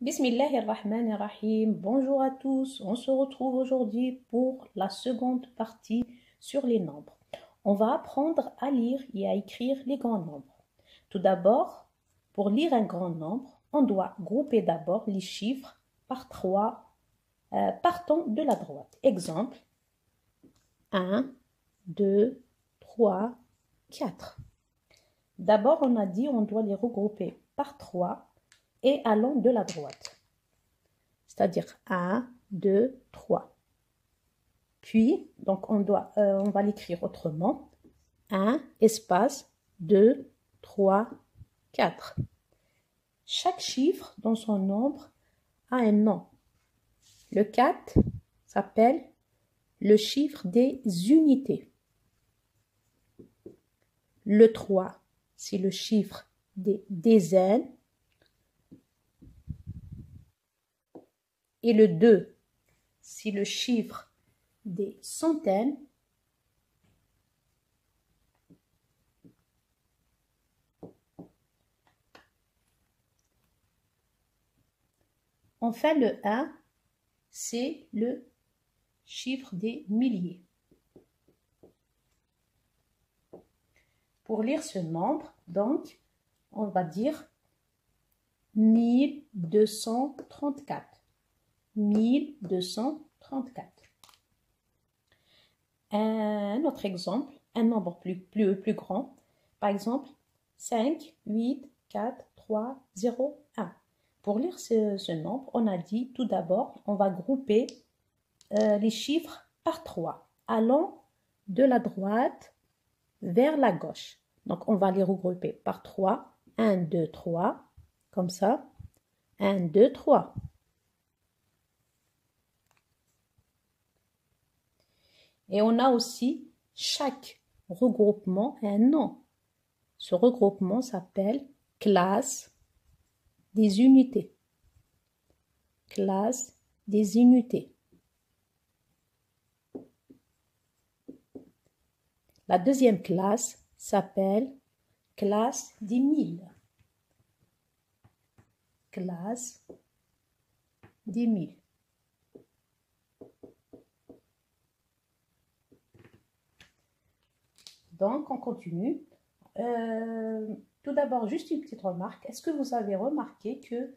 Bismillahirrahmanirrahim. Bonjour à tous. On se retrouve aujourd'hui pour la seconde partie sur les nombres. On va apprendre à lire et à écrire les grands nombres. Tout d'abord, pour lire un grand nombre, on doit grouper d'abord les chiffres par trois, partant de la droite. Exemple, 1, 2, 3, 4. D'abord, on a dit on doit les regrouper par 3 et allant de la droite. C'est-à-dire 1, 2, 3. Puis, donc on va l'écrire autrement. 1, espace, 2, 3, 4. Chaque chiffre dans son nombre a un nom. Le 4 s'appelle le chiffre des unités. Le 3, c'est le chiffre des dizaines. Et le 2, c'est le chiffre des centaines. Enfin, le 1, c'est le chiffre des milliers. Pour lire ce nombre, donc, on va dire 1234. 1234. Un autre exemple, un nombre plus grand. Par exemple, 5, 8, 4, 3, 0, 1. Pour lire ce nombre, on a dit tout d'abord, on va grouper les chiffres par 3, allant de la droite vers la gauche. Donc, on va les regrouper par 3. 1, 2, 3. Comme ça. 1, 2, 3. Et on a aussi chaque regroupement a un nom. Ce regroupement s'appelle classe des unités. Classe des unités. La deuxième classe s'appelle classe des milles. Classe des milles. Donc, on continue. Tout d'abord, juste une petite remarque. Est-ce que vous avez remarqué que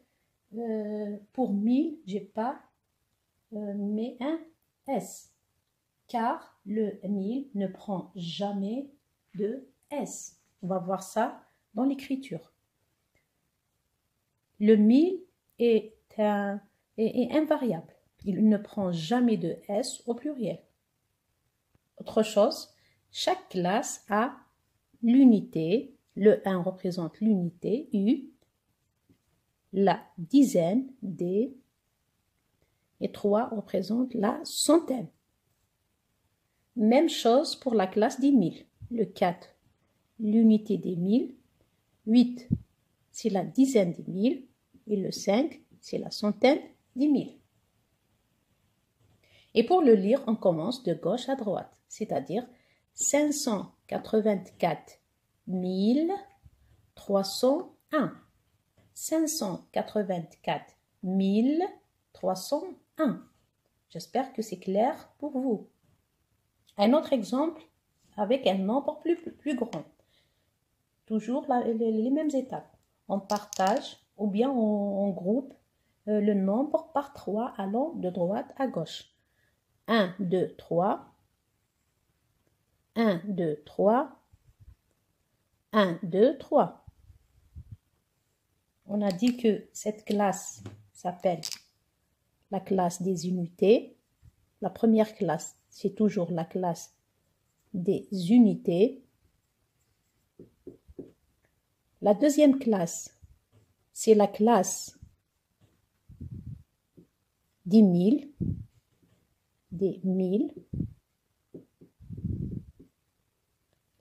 pour 1000, je n'ai pas mis un S? Car le 1000 ne prend jamais de S. On va voir ça dans l'écriture. Le 1000 est invariable. Il ne prend jamais de S au pluriel. Autre chose, chaque classe a l'unité. Le 1 représente l'unité U, la dizaine D et 3 représente la centaine. Même chose pour la classe des 1000. Le 4, l'unité des 1000. 8, c'est la dizaine des 1000. Et le 5, c'est la centaine des 1000. Et pour le lire, on commence de gauche à droite, c'est-à-dire 584 301. 584 301. J'espère que c'est clair pour vous. Un autre exemple avec un nombre plus grand. Toujours les mêmes étapes. On partage ou bien on groupe le nombre par 3 allant de droite à gauche. 1, 2, 3. 1, 2, 3. 1, 2, 3. On a dit que cette classe s'appelle la classe des unités. La première classe, c'est toujours la classe des unités. La deuxième classe, c'est la classe des 1000. Des 1000.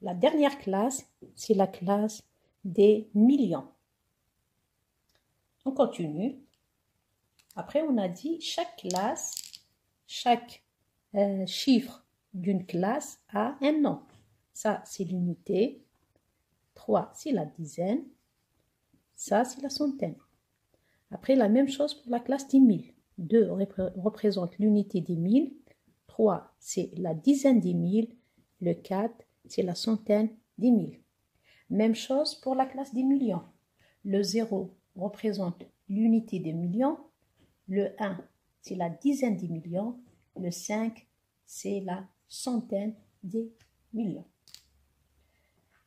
La dernière classe, c'est la classe des millions. On continue. Après, on a dit chaque classe, chaque chiffre d'une classe a un nom. Ça, c'est l'unité. 3, c'est la dizaine. Ça, c'est la centaine. Après, la même chose pour la classe des mille. 2 représente l'unité des mille. 3, c'est la dizaine des mille. Le 4, c'est la centaine des mille. Même chose pour la classe des millions. Le 0 représente l'unité des millions. Le 1, c'est la dizaine des millions. Le 5, c'est la centaine des millions.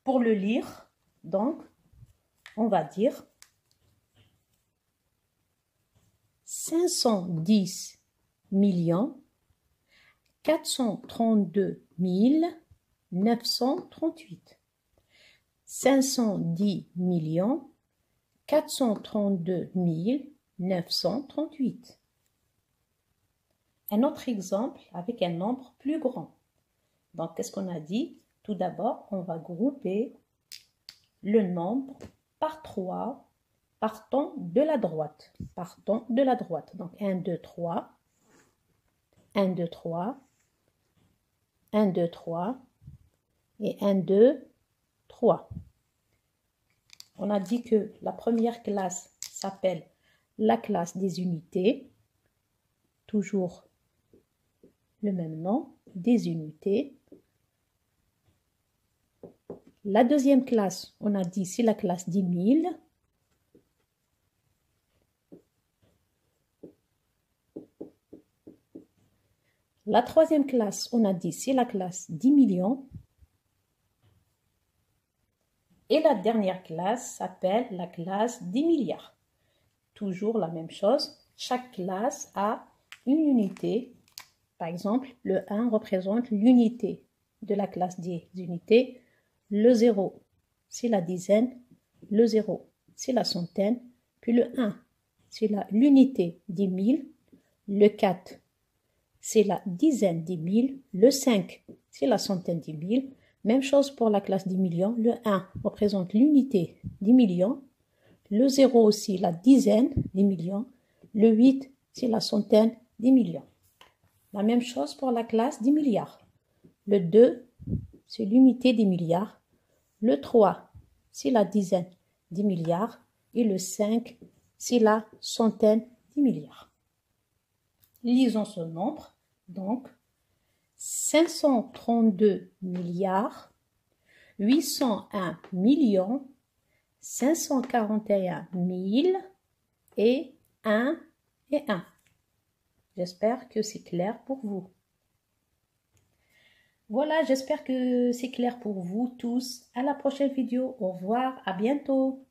Pour le lire, donc, on va dire 510 432 938. 510 432 938. Un autre exemple avec un nombre plus grand. Donc, qu'est-ce qu'on a dit? Tout d'abord, on va grouper le nombre par 3 partant de la droite. Partons de la droite. Donc, 1, 2, 3. 1, 2, 3. 1, 2, 3. Et 1, 2, 3. On a dit que la première classe s'appelle la classe des unités. Toujours le même nom, des unités. La deuxième classe, on a dit, c'est la classe des mille. La troisième classe, on a dit, c'est la classe 10 millions. Et la dernière classe s'appelle la classe des milliards. Toujours la même chose. Chaque classe a une unité. Par exemple, le 1 représente l'unité de la classe des unités. Le 0, c'est la dizaine. Le 0, c'est la centaine. Puis le 1, c'est l'unité des mille. Le 4, c'est la dizaine des mille. Le 5, c'est la centaine des mille. Même chose pour la classe des millions. Le 1 représente l'unité des millions. Le 0 aussi, la dizaine des millions. Le 8, c'est la centaine des millions. La même chose pour la classe des milliards. Le 2, c'est l'unité des milliards. Le 3, c'est la dizaine des milliards. Et le 5, c'est la centaine des milliards. Lisons ce nombre. Donc, 532 milliards, 801 millions, 541 000 et 1 et 1. J'espère que c'est clair pour vous. Voilà, j'espère que c'est clair pour vous tous. À la prochaine vidéo. Au revoir, à bientôt.